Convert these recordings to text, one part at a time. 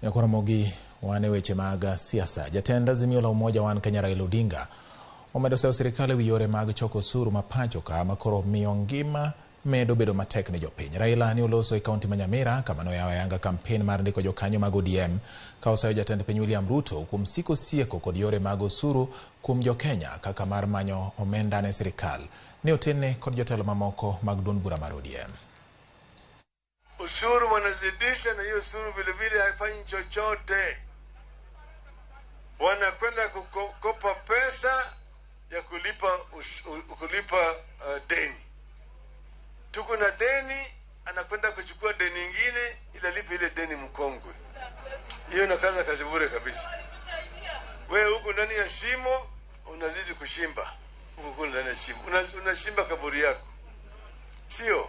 Yakuramogi wane weche mag siasa. Jatend Azimio la Umoja wan Kenya Raila Odinga omedo seyo sirkal ewi yore mag choko osuru ma pacho ka makoro miyo ngima medo bedo matek ne jopiny. Raila ni oloso e kaunti ma Nyamira kama noyawo ayanga kampen mar ndiko jokanyo mag ODM ka osayo jatend piny William Ruto kuom siko sieko kod yore mag osuru kuom jokenya kaka mar manyo omenda ne sirkal. Ne otenne kod jotelo mamoko mag duond bura mar ODM. Ushuru wanazidisha na hiyo ushuru vile vile haifanyi chochote. Wanakwenda kukopa pesa ya kulipa deni. Tuko na deni, anakwenda kuchukua deni ingine ili alipe ile deni mkongwe. Hiyo inakaza kazi bure kabisa. Wewe huko ndani ya shimo unazidi kushimba. Huko ndani ya shimo unashimba kaburi yako. Sio?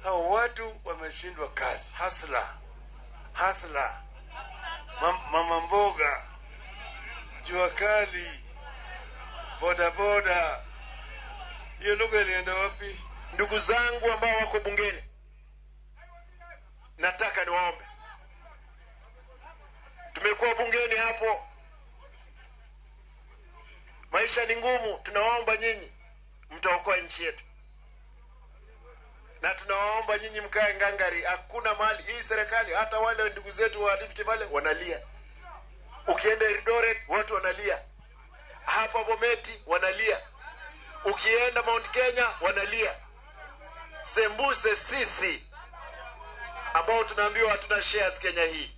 Hao watu wameshindwa kazi. Hasla. Mama mboga, jua kali, boda. Hiyo lugha ilienda wapi? Ndugu zangu ambao wako bungeni, nataka niwaombe. Tumekuwa bungeni hapo, maisha ni ngumu. Tunawaomba nyinyi mtaokoa nchi yetu, na tunawaomba nyinyi mkae ngangari. Hakuna mali hii serikali, hata wale ndugu zetu wa Rift Valley wanalia. Ukienda Eldoret watu wanalia, hapa Bometi wanalia, ukienda Mount Kenya wanalia. Sembuse sisi ambao tunaambiwa hatuna shares Kenya hii.